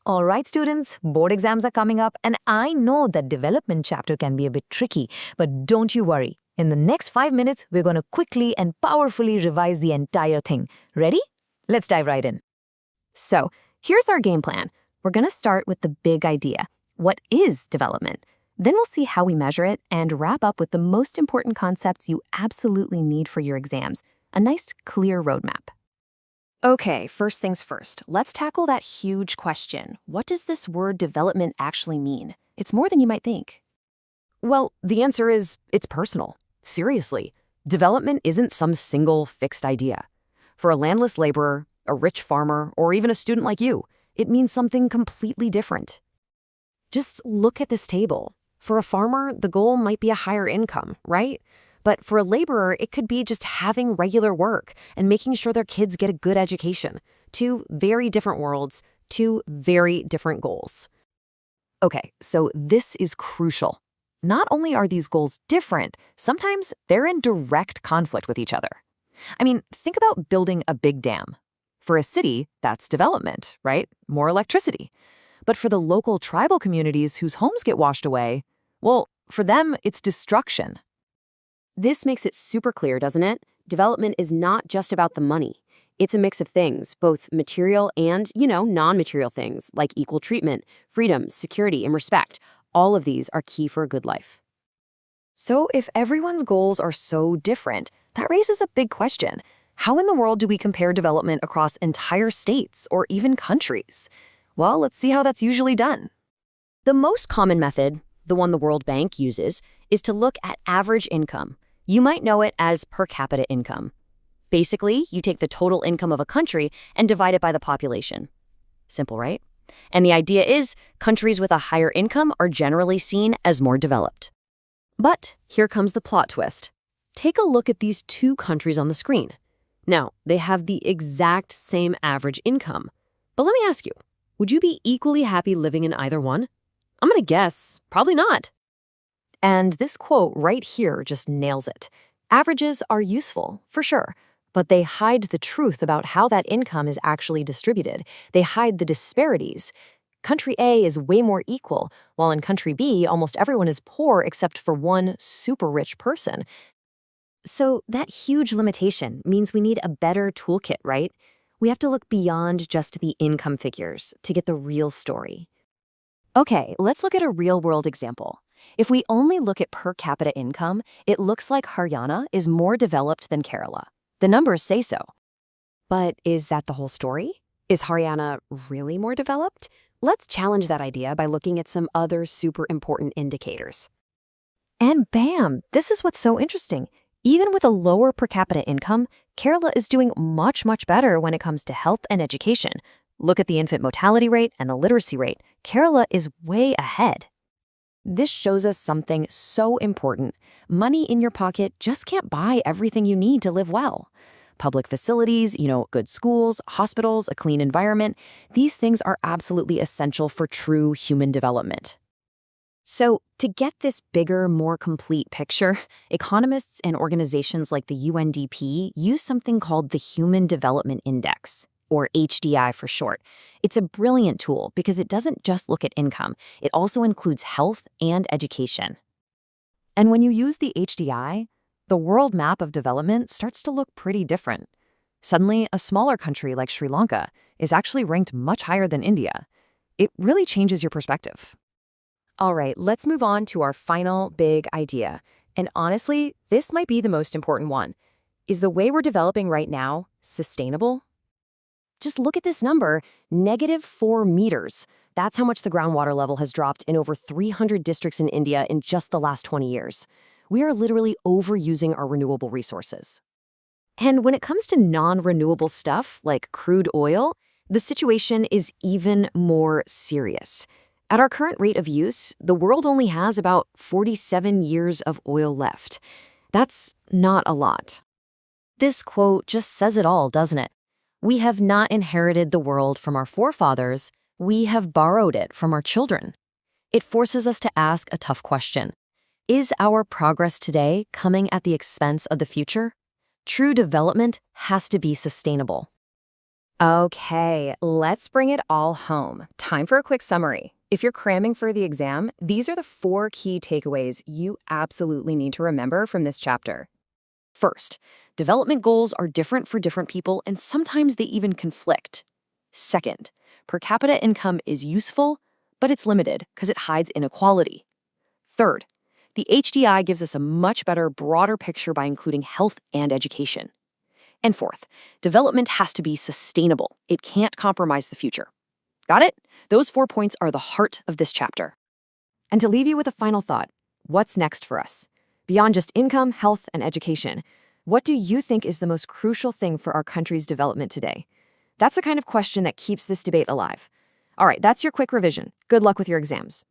All right, students, board exams are coming up, and I know that development chapter can be a bit tricky, but don't you worry. In the next 5 minutes, we're going to quickly and powerfully revise the entire thing. Ready? Let's dive right in. So, here's our game plan. We're going to start with the big idea. What is development? Then we'll see how we measure it and wrap up with the most important concepts you absolutely need for your exams. A nice, clear roadmap. Okay, first things first. Let's tackle that huge question. What does this word development actually mean? It's more than you might think. Well, the answer is it's personal. Seriously, development isn't some single fixed idea. For a landless laborer, a rich farmer, or even a student like you, it means something completely different. Just look at this table. For a farmer, the goal might be a higher income, right? But for a laborer, it could be just having regular work and making sure their kids get a good education. Two very different worlds, two very different goals. Okay, so this is crucial. Not only are these goals different, sometimes they're in direct conflict with each other. I mean, think about building a big dam. For a city, that's development, right? More electricity. But for the local tribal communities whose homes get washed away, well, for them, it's destruction. This makes it super clear, doesn't it? Development is not just about the money. It's a mix of things, both material and, non-material things, like equal treatment, freedom, security, and respect. All of these are key for a good life. So if everyone's goals are so different, that raises a big question. How in the world do we compare development across entire states or even countries? Well, let's see how that's usually done. The most common method, the one the World Bank uses, is to look at average income. You might know it as per capita income. Basically, you take the total income of a country and divide it by the population. Simple, right? And the idea is countries with a higher income are generally seen as more developed. But here comes the plot twist. Take a look at these two countries on the screen. Now, they have the exact same average income. But let me ask you, would you be equally happy living in either one? I'm going to guess, probably not. And this quote right here just nails it. Averages are useful, for sure, but they hide the truth about how that income is actually distributed. They hide the disparities. Country A is way more equal, while in country B, almost everyone is poor except for one super rich person. So that huge limitation means we need a better toolkit, right? We have to look beyond just the income figures to get the real story. Okay, let's look at a real-world example. If we only look at per capita income, it looks like Haryana is more developed than Kerala. The numbers say so. But is that the whole story? Is Haryana really more developed? Let's challenge that idea by looking at some other super important indicators. And bam, this is what's so interesting. Even with a lower per capita income, Kerala is doing much, much better when it comes to health and education. Look at the infant mortality rate and the literacy rate. Kerala is way ahead. This shows us something so important. Money in your pocket just can't buy everything you need to live well. Public facilities, good schools, hospitals, a clean environment, these things are absolutely essential for true human development. So, to get this bigger, more complete picture, economists and organizations like the UNDP use something called the Human Development Index, or HDI for short. It's a brilliant tool because it doesn't just look at income, it also includes health and education. And when you use the HDI, the world map of development starts to look pretty different. Suddenly, a smaller country like Sri Lanka is actually ranked much higher than India. It really changes your perspective. All right, let's move on to our final big idea. And honestly, this might be the most important one. Is the way we're developing right now sustainable? Just look at this number, -4 meters. That's how much the groundwater level has dropped in over 300 districts in India in just the last 20 years. We are literally overusing our renewable resources. And when it comes to non-renewable stuff like crude oil, the situation is even more serious. At our current rate of use, the world only has about 47 years of oil left. That's not a lot. This quote just says it all, doesn't it? We have not inherited the world from our forefathers, we have borrowed it from our children. It forces us to ask a tough question. Is our progress today coming at the expense of the future? True development has to be sustainable. Okay, let's bring it all home. Time for a quick summary. If you're cramming for the exam, these are the 4 key takeaways you absolutely need to remember from this chapter. First, development goals are different for different people, and sometimes they even conflict. Second, per capita income is useful, but it's limited because it hides inequality. Third, the HDI gives us a much better, broader picture by including health and education. And fourth, development has to be sustainable. It can't compromise the future. Got it? Those 4 points are the heart of this chapter. And to leave you with a final thought, what's next for us? Beyond just income, health, and education, what do you think is the most crucial thing for our country's development today? That's the kind of question that keeps this debate alive. All right, that's your quick revision. Good luck with your exams.